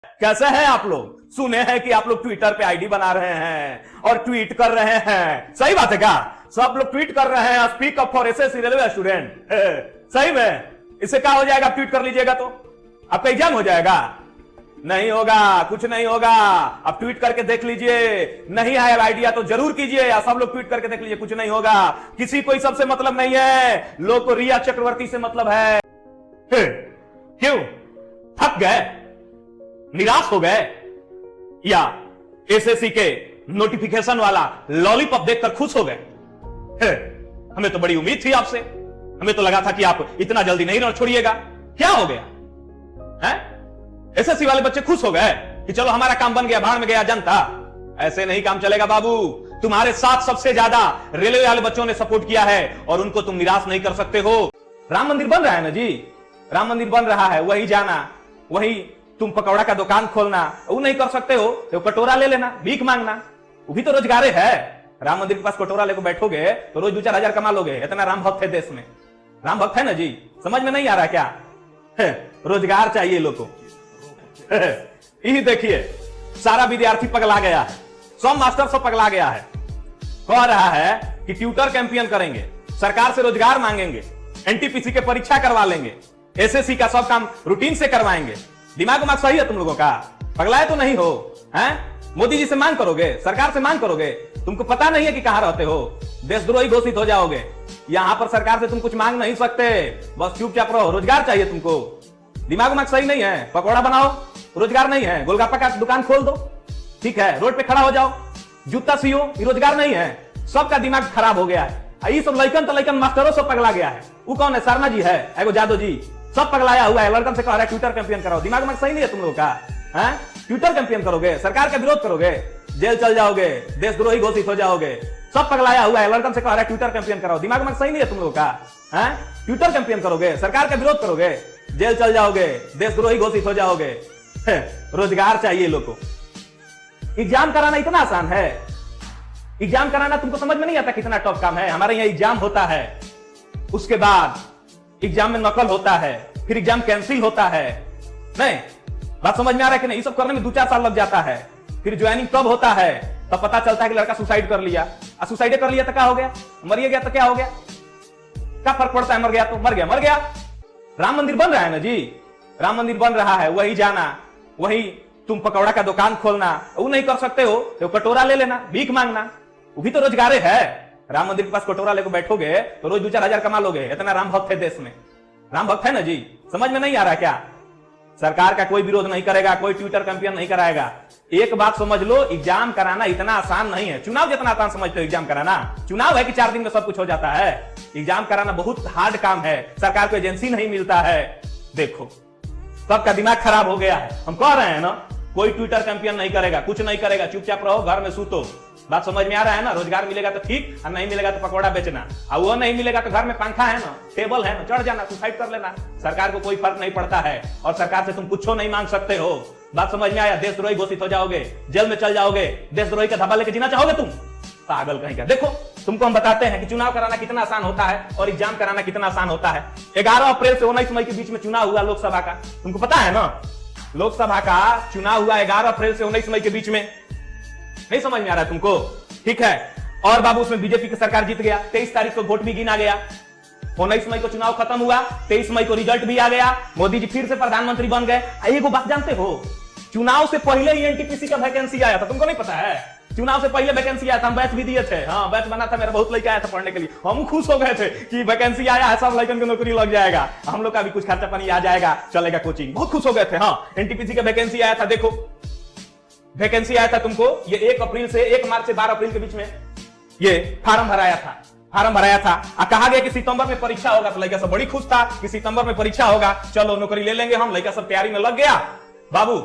कैसे हैं आप लोग? सुने हैं कि आप लोग ट्विटर पे आईडी बना रहे हैं और ट्वीट कर रहे हैं। सही बात है क्या? सब लोग ट्वीट कर रहे हैं, speak up for SSC railway student. सही में इससे क्या हो जाएगा? आप ट्वीट कर लीजिएगा तो आपका एग्जाम हो जाएगा? नहीं होगा, कुछ नहीं होगा। आप ट्वीट करके देख लीजिए, नहीं आया आइडिया तो जरूर कीजिए, या सब लोग ट्वीट करके देख लीजिए, कुछ नहीं होगा। किसी को सबसे मतलब नहीं है, लोग को रिया चक्रवर्ती से मतलब है। क्यों? थक गए, निराश हो गए, या एसएससी के नोटिफिकेशन वाला लॉलीपॉप देखकर खुश हो गए? हमें तो बड़ी उम्मीद थी आपसे, हमें तो लगा था कि आप इतना जल्दी नहीं रन छोड़िएगा। क्या हो गया है? एसएससी वाले बच्चे खुश हो गए कि चलो हमारा काम बन गया, भाड़ में गया जनता। ऐसे नहीं काम चलेगा बाबू। तुम्हारे साथ सबसे ज्यादा रेलवे वाले बच्चों ने सपोर्ट किया है और उनको तुम निराश नहीं कर सकते हो। राम मंदिर बन रहा है ना जी, राम मंदिर बन रहा है, वही जाना, वही तुम पकौड़ा का दुकान खोलना, वो नहीं कर सकते हो तो कटोरा ले लेना, भीख मांगना, वो भी तो रोजगार है। राम मंदिर के पास कटोरा लेकर बैठोगे तो रोज 2-4 हजार कमा लोगे। इतना राम भक्त है देश में, राम भक्त है ना जी। समझ में नहीं आ रहा क्या? रोजगार चाहिए लोगों को। यही देखिए, सारा विद्यार्थी पगला गया है, सब मास्टर सब पगला गया है। कह रहा है कि ट्यूटर कैंपेन करेंगे, सरकार से रोजगार मांगेंगे, एनटीपीसी के परीक्षा करवा लेंगे, एसएससी का सब काम रूटीन से करवाएंगे। दिमाग सही है तुम लोगों का? पगलाए तो नहीं हो? हैं? मोदी जी से मांग करोगे, सरकार से मांग करोगे? तुमको पता नहीं है कि कहां रहते हो? देशद्रोही घोषित हो जाओगे। यहां पर सरकार से तुम कुछ मांग नहीं सकते, बस चुपचाप रहो। रोजगार चाहिए तुमको, दिमाग सही नहीं है। पकौड़ा बनाओ, रोजगार नहीं है। गोलगप्पा का दुकान खोल दो, ठीक है, रोड पे खड़ा हो जाओ, जूता सियो, रोजगार नहीं है। सबका दिमाग खराब हो गया है। ये सब लइकन तो लइकन मास्टरों सब पगला गया है। वो कौन है? शर्मा जी है, एगो जादव जी, सब पगलाया हुआ है। लड़कन से कह रहा है ट्विटर कैंपेन कराओ। दिमाग सही नहीं है तुम लोगों का? हैं? ट्विटर कैंपेन करोगे, सरकार का विरोध करोगे, जेल चल जाओगे, देशद्रोही घोषित हो जाओगे। सब पगलाया हुआ है। लड़कन से कह रहा है ट्विटर कैंपेन कराओ। दिमाग सही नहीं है तुम लोगों का? हैं? ट्विटर कैंपेन करोगे, सरकार का विरोध करोगे, जेल चल जाओगे, देशद्रोही घोषित हो जाओगे। रोजगार चाहिए लोगों को। एग्जाम कराना इतना आसान है? एग्जाम कराना तुमको समझ में नहीं आता कितना टफ काम है? हमारे यहाँ एग्जाम होता है, उसके बाद एग्जाम में नकल होता है, फिर एग्जाम कैंसिल होता है। नहीं बात समझ में आ रहा है कि नहीं? ये सब करने में 2-4 साल लग जाता है। फिर ज्वाइनिंग कब होता है तब पता चलता है कि लड़का सुसाइड कर लिया। सुसाइड कर लिया तो क्या हो गया? मरिए गया तो क्या हो गया? क्या फर्क पड़ता है? मर गया तो मर गया, मर गया। राम मंदिर बन रहा है ना जी, राम मंदिर बन रहा है, वही जाना, वही तुम पकौड़ा का दुकान खोलना, वो नहीं कर सकते हो तो कटोरा ले लेना, भीख मांगना, वो भी तो रोजगार है। राम मंदिर के पास कटोरा लेकर बैठोगे तो रोज 2-4 हजार कमा लोगे। इतना राम भक्त है देश में, राम भक्त है ना जी। समझ में नहीं आ रहा क्या? सरकार का कोई विरोध नहीं करेगा, कोई ट्विटर कैंपेन नहीं कराएगा। एक बात समझ लो, एग्जाम कराना इतना आसान नहीं है। चुनाव जितना आसान समझते हो एग्जाम कराना? चुनाव है कि 4 दिन में सब कुछ हो जाता है। एग्जाम कराना बहुत हार्ड काम है, सरकार को एजेंसी नहीं मिलता है। देखो सबका दिमाग खराब हो गया है। हम कह रहे हैं ना, कोई ट्विटर कैंपेन नहीं करेगा, कुछ नहीं करेगा, चुपचाप रहो, घर में सूतो। बात समझ में आ रहा है ना? रोजगार मिलेगा तो ठीक, और नहीं मिलेगा तो पकौड़ा बेचना, और वो नहीं मिलेगा तो घर में पंखा है ना, टेबल है ना, चढ़ जाना, सुसाइड कर लेना। सरकार को कोई फर्क नहीं पड़ता है, और सरकार से तुम कुछ नहीं मांग सकते हो। बात समझ में आया? देशद्रोही घोषित हो जाओगे, जेल में चल जाओगे, देशद्रोही का धब्बा लेके जीना चाहोगे तुम? पागल कहीं का। देखो तुमको हम बताते हैं कि चुनाव कराना कितना आसान होता है और एग्जाम कराना कितना आसान होता है। 11 अप्रैल से 19 मई के बीच में चुनाव हुआ लोकसभा का, तुमको पता है ना? लोकसभा का चुनाव हुआ 11 अप्रैल से 19 मई के बीच में। नहीं समझ में आ रहा है तुमको? ठीक है। और बाबू उसमें बीजेपी की सरकार जीत गया। 23 तारीख को वोट भी गिना गया। 19 मई को चुनाव खत्म हुआ, 23 मई को रिजल्ट भी आ गया, मोदी जी फिर से प्रधानमंत्री बन गए। एक बात जानते हो, चुनाव से पहले ही एनटीपीसी का वैकेंसी आया था, तुमको नहीं पता है? चुनाव से पहले वैकेंसी आया था, हम बैच भी दिए थे। हाँ बैच बना था, मेरा बहुत लड़का आया था पढ़ने के लिए। हम खुश हो गए थे कि वैकेंसी आया है, सब लड़कन को नौकरी लग जाएगा, हम लोग का भी कुछ खर्चा पानी आ जाएगा, चलेगा कोचिंग। बहुत खुश हो गए थे। हाँ एनटीपीसी का वैकेंसी आया था। देखो वैकेंसी आया था तुमको, ये 1 अप्रैल से 1 मार्च से 12 अप्रैल के बीच में ये फार्म भराया था। फार्म भराया था, कहा गया कि सितंबर में परीक्षा होगा। तो लड़का सब बड़ी खुश था कि सितंबर में परीक्षा होगा, चलो नौकरी ले लेंगे हम। लड़का सब तैयारी में लग गया। बाबू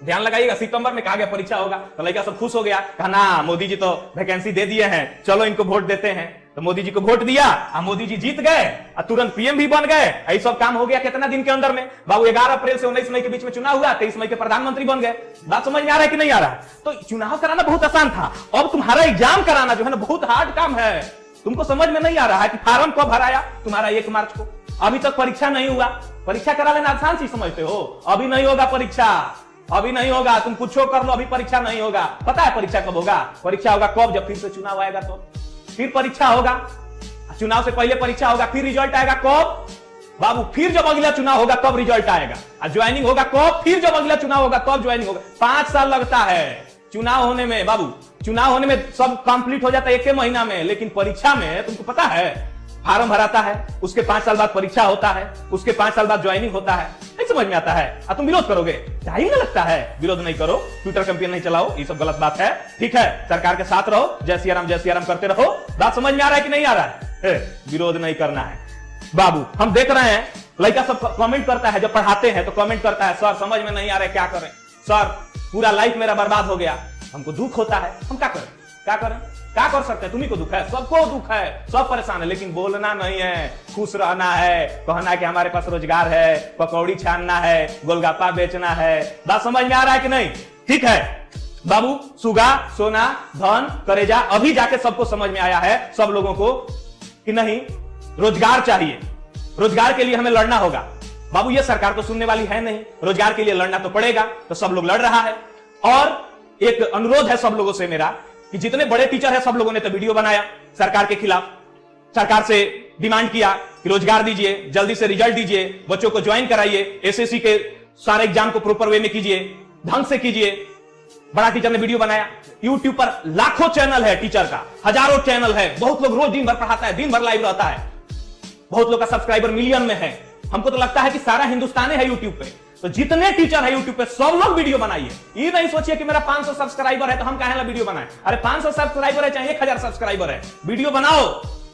ध्यान लगाइएगा, सितंबर में कहा गया परीक्षा होगा, तो लड़का सब खुश हो गया, कहा ना मोदी जी तो वैकेंसी दे दिए हैं, चलो इनको वोट देते हैं। तो मोदी जी को वोट दिया और मोदी जी जीत गए और तुरंत पीएम भी बन गए। यही सब काम हो गया कितना दिन के अंदर में बाबू? 11 अप्रैल से 19 मई के बीच में चुनाव हुआ, 23 मई के प्रधानमंत्री बन गए। बात समझ में आ रहा है कि नहीं आ रहा है? तो चुनाव कराना बहुत आसान था, अब तुम्हारा एग्जाम कराना जो है ना बहुत हार्ड काम है। तुमको समझ में नहीं आ रहा है कि फार्म कब भराया तुम्हारा? 1 मार्च को। अभी तक परीक्षा नहीं हुआ, परीक्षा करा लेना आसान चीज समझते हो? अभी नहीं होगा परीक्षा, अभी नहीं होगा, तुम कुछ कर लो, अभी परीक्षा नहीं होगा। पता है परीक्षा कब होगा? परीक्षा होगा कब? जब फिर से चुनाव आएगा तो फिर परीक्षा होगा। चुनाव से पहले परीक्षा होगा, फिर रिजल्ट आएगा कब बाबू? फिर जब अगला चुनाव होगा तब रिजल्ट आएगा। और ज्वाइनिंग होगा कब? फिर जब अगला चुनाव होगा तब ज्वाइनिंग होगा। 5 साल लगता है चुनाव होने में बाबू। चुनाव होने में सब कंप्लीट हो जाता है 1 महीना में, लेकिन परीक्षा में तुमको पता है फार्म भराता है, उसके 5 साल बाद परीक्षा होता है, उसके 5 साल बाद ज्वाइनिंग होता है। नहीं समझ में आता है? और तुम विरोध करोगे, टाइम ना लगता है। विरोध नहीं करो, ट्विटर कैंपेन नहीं चलाओ, ये सब गलत बात है। ठीक है, सरकार के साथ रहो, जय सिया राम करते रहो। बात समझ में आ रहा है कि नहीं आ रहा है? विरोध नहीं करना है बाबू। हम देख रहे हैं लड़का सब कमेंट करता है, जब पढ़ाते हैं तो कमेंट करता है, सर समझ में नहीं आ रहा है, क्या करें सर, पूरा लाइफ मेरा बर्बाद हो गया। हमको दुख होता है, हम क्या करें? क्या करें? क्या कर सकते हैं? तुम्ही को दुख है, सबको दुख है, सब परेशान है, लेकिन बोलना नहीं है, खुश रहना है, कहना है कि हमारे पास रोजगार है, पकौड़ी छानना है, गोलगप्पा बेचना है। बात समझ में आ रहा है कि नहीं? ठीक है बाबू, सुगा, सोना, धन, करेजा, अभी जाके सबको समझ में आया है, सब लोगों को, कि नहीं रोजगार चाहिए, रोजगार के लिए हमें लड़ना होगा। बाबू ये सरकार तो सुनने वाली है नहीं, रोजगार के लिए लड़ना तो पड़ेगा, तो सब लोग लड़ रहा है। और एक अनुरोध है सब लोगों से मेरा, कि जितने बड़े टीचर हैं सब लोगों ने तो वीडियो बनाया सरकार के खिलाफ, सरकार से डिमांड किया कि रोजगार दीजिए, जल्दी से रिजल्ट दीजिए, बच्चों को ज्वाइन कराइए, एसएससी के सारे एग्जाम को प्रॉपर वे में कीजिए, ढंग से कीजिए। बड़ा टीचर ने वीडियो बनाया। यूट्यूब पर लाखों चैनल है टीचर का, हजारों चैनल है, बहुत लोग रोज दिन भर पढ़ाता है, दिन भर लाइव रहता है, बहुत लोग का सब्सक्राइबर मिलियन में है। हमको तो लगता है कि सारा हिंदुस्तान है यूट्यूब पे, तो जितने टीचर है यूट्यूब पे सब लोग वीडियो बनाइए। ये नहीं सोचिए कि मेरा 500 सब्सक्राइबर है तो हम काहे ना वीडियो बनाएं। अरे 500 सब्सक्राइबर है चाहे 1000 सब्सक्राइबर है, वीडियो बनाओ।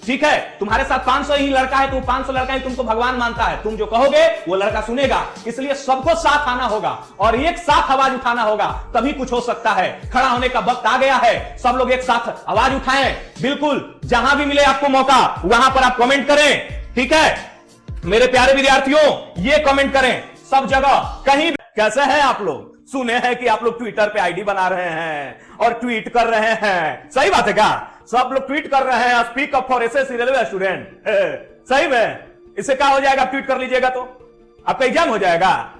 ठीक है, तुम्हारे साथ 500 ही लड़का है तो 500 लड़का ही तुमको भगवान मानता है, तुम जो कहोगे वो लड़का सुनेगा। इसलिए सबको साथ आना होगा और एक साथ आवाज उठाना होगा, तभी कुछ हो सकता है। खड़ा होने का वक्त आ गया है, सब लोग एक साथ आवाज उठाएं। बिल्कुल, जहां भी मिले आपको मौका वहां पर आप कमेंट करें। ठीक है मेरे प्यारे विद्यार्थियों, ये कमेंट करें सब जगह, कहीं। कैसे हैं आप लोग? सुने हैं कि आप लोग ट्विटर पे आईडी बना रहे हैं और ट्वीट कर रहे हैं, सही बात है क्या? सब लोग ट्वीट कर रहे हैं, speak up for SSC railway student. सही में इससे क्या हो जाएगा? ट्वीट कर लीजिएगा तो आपका एग्जाम हो जाएगा?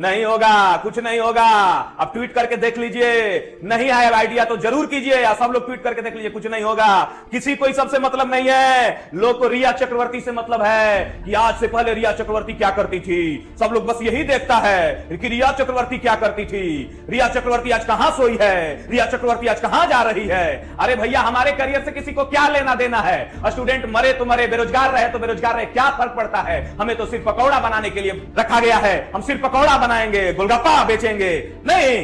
नहीं होगा, कुछ नहीं होगा। आप ट्वीट करके देख लीजिए, नहीं आया आइडिया तो जरूर कीजिए, या सब लोग ट्वीट करके देख लीजिए, कुछ नहीं होगा। किसी को सबसे मतलब नहीं है। लोग को रिया चक्रवर्ती से मतलब है कि आज से पहले रिया चक्रवर्ती क्या करती थी। सब लोग बस यही देखता है कि रिया चक्रवर्ती क्या करती थी, रिया चक्रवर्ती आज कहां सोई है, रिया चक्रवर्ती आज कहां जा रही है। अरे भैया, हमारे करियर से किसी को क्या लेना देना है? स्टूडेंट मरे तो मरे, बेरोजगार रहे तो बेरोजगार रहे, क्या फर्क पड़ता है? हमें तो सिर्फ पकौड़ा बनाने के लिए रखा गया है, हम सिर्फ पकौड़ा बनाएंगे, गोलगप्पा बेचेंगे। नहीं,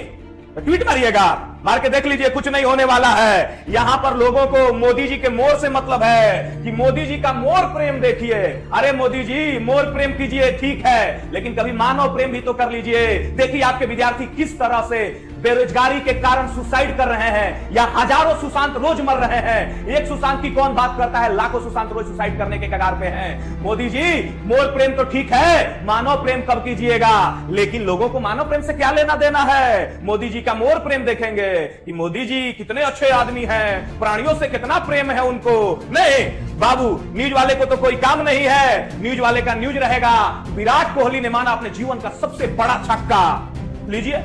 तो ट्वीट मारिएगा, मार के देख लीजिए, कुछ नहीं होने वाला है। यहां पर लोगों को मोदी जी के मोर से मतलब है कि मोदी जी का मोर प्रेम देखिए। अरे मोदी जी, मोर प्रेम कीजिए ठीक है, लेकिन कभी मानव प्रेम भी तो कर लीजिए। देखिए आपके विद्यार्थी किस तरह से बेरोजगारी के कारण सुसाइड कर रहे हैं, या हजारों सुशांत रोज मर रहे हैं। एक सुशांत की कौन बात करता है? लाखों सुशांत रोज सुसाइड करने के कगार पे हैं। मोदी जी, मोर प्रेम तो ठीक है, मानव प्रेम कब कीजिएगा? लेकिन लोगों को मानव प्रेम से क्या लेना देना है? मोदी जी का मोर प्रेम देखेंगे कि मोदी जी कितने अच्छे आदमी हैं, प्राणियों से कितना प्रेम है उनको। नहीं बाबू, न्यूज वाले को तो कोई काम नहीं है, न्यूज वाले का न्यूज रहेगा विराट कोहली ने माना अपने जीवन का सबसे बड़ा छक्का। लीजिए,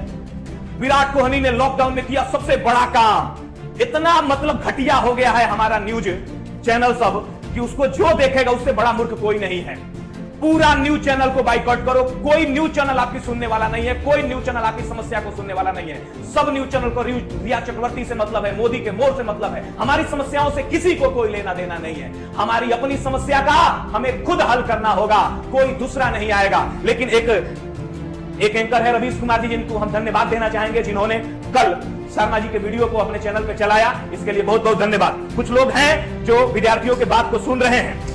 विराट कोहली ने लॉकडाउन में किया सबसे बड़ा काम। इतना मतलब घटिया हो गया है हमारा न्यूज चैनल सब कि उसको जो देखेगा उससे बड़ा मूर्ख कोई नहीं है। पूरा न्यूज चैनल को बाइकआउट करो, कोई न्यूज चैनल आपकी सुनने वाला नहीं है, कोई न्यूज चैनल आपकी समस्या को सुनने वाला नहीं है। सब न्यूज चैनल को रिया चक्रवर्ती से मतलब है, मोदी के मोर से मतलब है। हमारी समस्याओं से किसी को कोई लेना देना नहीं है। हमारी अपनी समस्या का हमें खुद हल करना होगा, कोई दूसरा नहीं आएगा। लेकिन एक एंकर है रवीश कुमार जी, जिनको हम धन्यवाद देना चाहेंगे, जिन्होंने कल शर्मा जी के वीडियो को अपने चैनल पे चलाया, इसके लिए बहुत बहुत धन्यवाद। कुछ लोग हैं जो विद्यार्थियों के बात को सुन रहे हैं।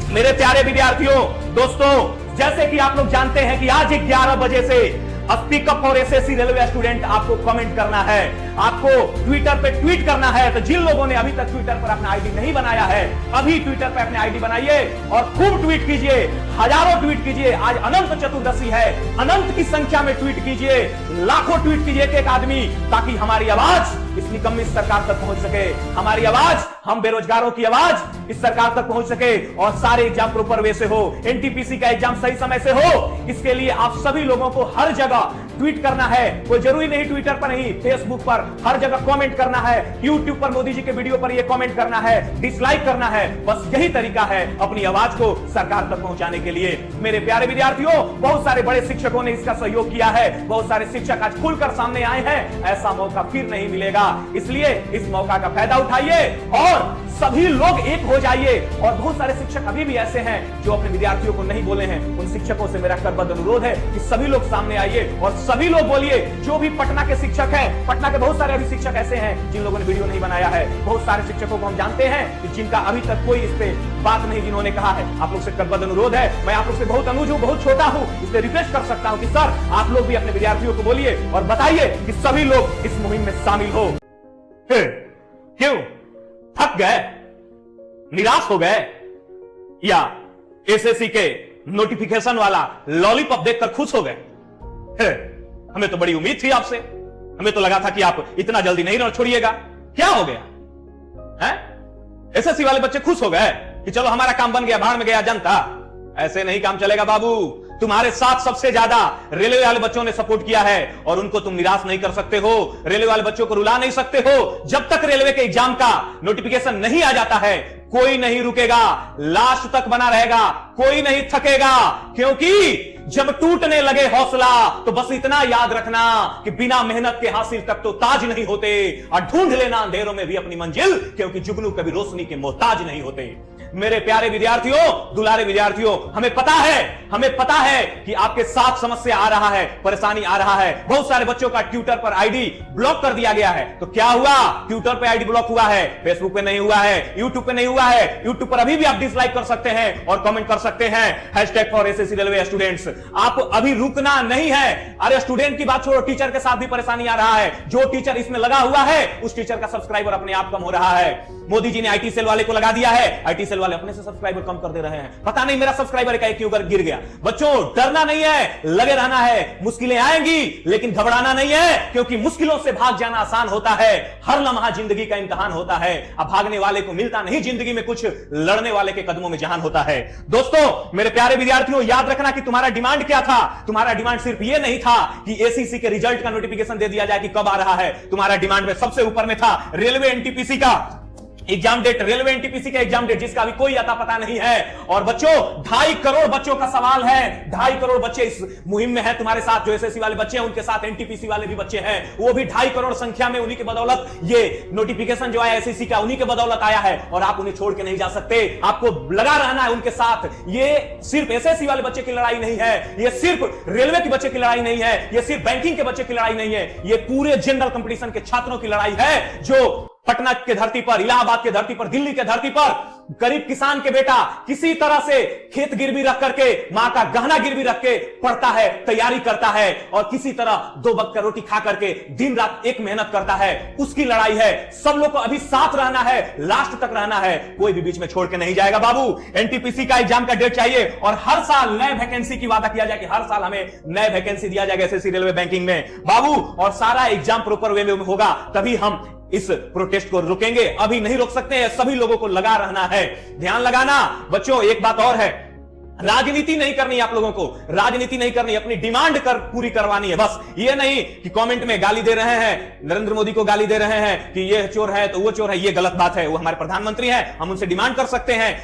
मेरे प्यारे विद्यार्थियों, दोस्तों, जैसे कि आप लोग जानते हैं कि आज 11 बजे से speak up for SSC railway student आपको कमेंट करना है, आपको ट्विटर पे ट्वीट करना है। तो जिन लोगों ने अभी तक ट्विटर पर अपना आईडी नहीं बनाया है, अभी ट्विटर पे अपने आईडी बनाइए और खूब ट्वीट कीजिए, हजारों ट्वीट कीजिए। आज अनंत चतुर्दशी है, अनंत की संख्या में ट्वीट कीजिए, लाखों ट्वीट कीजिए एक आदमी, ताकि हमारी आवाज इस निकम्मी सरकार तक पहुंच सके, हमारी आवाज, हम बेरोजगारों की आवाज इस सरकार तक पहुंच सके और सारे एग्जाम प्रॉपर वे से हो, एनटीपीसी का एग्जाम सही समय से हो। इसके लिए आप सभी लोगों को हर जगह ट्वीट करना है, कोई जरूरी नहीं ट्विटर पर नहीं, फेसबुक पर हर जगह कमेंट करना है, यूट्यूब पर मोदी जी के वीडियो पर यह कमेंट करना है, डिसलाइक करना है। बस यही तरीका है अपनी आवाज को सरकार तक पहुंचाने के लिए। मेरे प्यारे विद्यार्थियों, बहुत सारे बड़े शिक्षकों ने इसका सहयोग किया है, बहुत सारे शिक्षक आज खुलकर सामने आए हैं। ऐसा मौका फिर नहीं मिलेगा, इसलिए इस मौका का फायदा उठाइए और सभी लोग एक हो जाइए। और बहुत सारे शिक्षक अभी भी ऐसे हैं जो अपने विद्यार्थियों को नहीं बोले हैं। उन शिक्षकों से मेरा करबद्ध अनुरोध है कि सभी लोग सामने आइए और सभी लोग बोलिए। जो भी पटना के शिक्षक हैं, पटना के बहुत सारे अभी शिक्षक ऐसे हैं जिन लोगों ने वीडियो नहीं बनाया है, बहुत सारे शिक्षकों को हम जानते हैं कि जिनका अभी तक कोई इस पे बात नहीं जिन्होंने कहा है। आप लोग से करबद्ध अनुरोध है, मैं आप लोग से बहुत अनुज हूं, बहुत छोटा हूं, इसलिए रिक्वेस्ट कर सकता हूं कि सर आप लोग भी अपने विद्यार्थियों को बोलिए और बताइए कि सभी लोग इस मुहिम में शामिल हो। क्यों थक गए, निराश हो गए, या एसएससी के नोटिफिकेशन वाला लॉलीपॉप देखकर खुश हो गए? हमें तो बड़ी उम्मीद थी आपसे, हमें तो लगा था कि आप इतना जल्दी नहीं छोड़िएगा। क्या हो गया है? एसएससी वाले बच्चे खुश हो गए कि चलो हमारा काम बन गया, भाड़ में गया जनता। ऐसे नहीं काम चलेगा बाबू। तुम्हारे साथ सबसे ज्यादा रेलवे वाले बच्चों ने सपोर्ट किया है और उनको तुम निराश नहीं कर सकते हो। रेलवे वाले बच्चों को रुला नहीं सकते हो। जब तक रेलवे के एग्जाम का नोटिफिकेशन नहीं आ जाता है, कोई नहीं रुकेगा, लास्ट तक बना रहेगा, कोई नहीं थकेगा। क्योंकि जब टूटने लगे हौसला तो बस इतना याद रखना कि बिना मेहनत के हासिल तक तो ताज नहीं होते, और ढूंढ लेना अंधेरों में भी अपनी मंजिल, क्योंकि जुगनू कभी रोशनी के मोहताज नहीं होते। मेरे प्यारे विद्यार्थियों, दुलारे विद्यार्थियों, हमें पता है कि आपके साथ समस्या आ रहा है, परेशानी आ रहा है। बहुत सारे बच्चों का ट्विटर पर आईडी ब्लॉक कर दिया गया है। तो क्या हुआ? ट्विटर पे आईडी ब्लॉक हुआ है, फेसबुक पे नहीं हुआ है, यूट्यूब पे नहीं हुआ है। यूट्यूब पर अभी भी आप डिसलाइक कर सकते हैं और कमेंट कर सकते हैं #ForSSC रेलवे स्टूडेंट्स। आप अभी रुकना नहीं है। अरे स्टूडेंट की बात छोड़ो, टीचर के साथ भी परेशानी आ रहा है। जो टीचर इसमें लगा हुआ है उस टीचर का सब्सक्राइबर अपने आप कम हो रहा है। मोदी जी ने आईटी सेल वाले को लगा दिया है, आईटी सेल वाले अपने से सब्सक्राइबर कम कर दे रहे हैं। पता नहीं मेरा सब्सक्राइबर का क्यों गिर गया। बच्चों डरना नहीं है, लगे रहना है। मुश्किलें आएंगी लेकिन घबराना नहीं है, क्योंकि मुश्किलों से भाग जाना आसान होता है। हर लम्हा जिंदगी का इम्तिहान होता है। अब भागने वाले को मिलता नहीं जिंदगी में कुछ, लड़ने वाले के कदमों में जहान होता है। दोस्तों मेरे प्यारे विद्यार्थियों, याद रखना कि तुम्हारा डिमांड क्या था। तुम्हारा डिमांड सिर्फ यह नहीं था कि एसीसी के रिजल्ट का नोटिफिकेशन दे दिया जाए कि कब आ रहा है। तुम्हारा डिमांड में सबसे ऊपर में था रेलवे एनटीपीसी का एग्जाम डेट, रेलवे एनटीपीसी का एग्जाम डेट, जिसका अभी कोई अता पता नहीं है। और बच्चों 2.5 करोड़ बच्चों का सवाल है। 2.5 करोड़ बच्चे इस मुहिम में हैं तुम्हारे साथ। जो एसएससी वाले बच्चे हैं उनके साथ एनटीपीसी वाले भी बच्चे हैं, वो भी 2.5 करोड़ संख्या में। उन्हीं के बदौलत ये नोटिफिकेशन जो आया एसएससी का, उन्हीं के बदौलत आया है। और आप उन्हें छोड़ के नहीं जा सकते, आपको लगा रहना है उनके साथ। ये सिर्फ एसएससी वाले बच्चे की लड़ाई नहीं है, ये सिर्फ रेलवे के बच्चे की लड़ाई नहीं है, ये सिर्फ बैंकिंग के बच्चे की लड़ाई नहीं है, ये पूरे जनरल कंपटीशन के छात्रों की लड़ाई है। जो पटना के धरती पर, इलाहाबाद के धरती पर, दिल्ली के धरती पर गरीब किसान के बेटा किसी तरह से खेत गिरवी रख करके, मां का गहना गिरवी रख के पढ़ता है, तैयारी करता है, और किसी तरह 2 वक्त का रोटी खा करके दिन रात एक मेहनत करता है। उसकी लड़ाई है। सब लोग को अभी साथ रहना है, लास्ट तक रहना है, कोई भी बीच में छोड़ के नहीं जाएगा बाबू। एनटीपीसी का एग्जाम का डेट चाहिए और हर साल नए वैकेंसी की वादा किया जाए कि हर साल हमें नए वैकेंसी दिया जाएगा एसएससी रेलवे बैंकिंग में बाबू। और सारा एग्जाम प्रॉपर वे में होगा, तभी हम इस प्रोटेस्ट को रुकेंगे। अभी नहीं रोक सकते हैं, सभी लोगों को लगा रहना है, ध्यान लगाना। बच्चों एक बात और है, राजनीति नहीं करनी आप लोगों को, राजनीति नहीं करनी, अपनी डिमांड पूरी करवानी है। बस ये नहीं कि कमेंट में गाली दे रहे हैं, नरेंद्र मोदी को गाली दे रहे हैं कि ये चोर है तो वो चोर है, ये गलत बात है। वो हमारे प्रधानमंत्री हैं, हम उनसे डिमांड कर सकते हैं।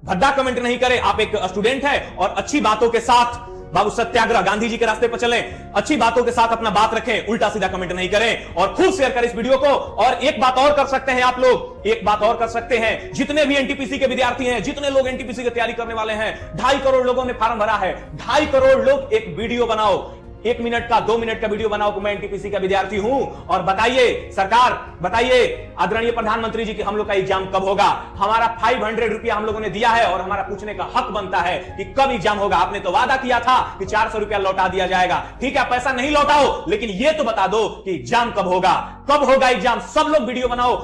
भद्दा कमेंट नहीं करें। आप एक स्टूडेंट है और अच्छी बातों के साथ बाबू सत्याग्रह, गांधी जी के रास्ते पर चलें, अच्छी बातों के साथ अपना बात रखें, उल्टा सीधा कमेंट नहीं करें, और खूब शेयर करें इस वीडियो को। और एक बात और कर सकते हैं आप लोग, एक बात और कर सकते हैं, जितने भी एनटीपीसी के विद्यार्थी हैं, जितने लोग एनटीपीसी की तैयारी करने वाले हैं, 2.5 करोड़ लोगों ने फॉर्म भरा है, 2.5 करोड़ लोग एक वीडियो बनाओ, 1 मिनट का 2 मिनट का वीडियो बनाओ कि मैं एनटीपीसी का विद्यार्थी हूं, और बताइए सरकार, बताइए आदरणीय प्रधानमंत्री जी कि हम लोग का एग्जाम कब होगा। हमारा 500 रुपया हम लोगों ने दिया है और हमारा पूछने का हक बनता है कि कब एग्जाम होगा। आपने तो वादा किया था कि 400 रुपया लौटा दिया जाएगा। ठीक है, पैसा नहीं लौटाओ, लेकिन ये तो बता दो कि एग्जाम कब होगा, कब होगा एग्जाम। सब लोग वीडियो बनाओ।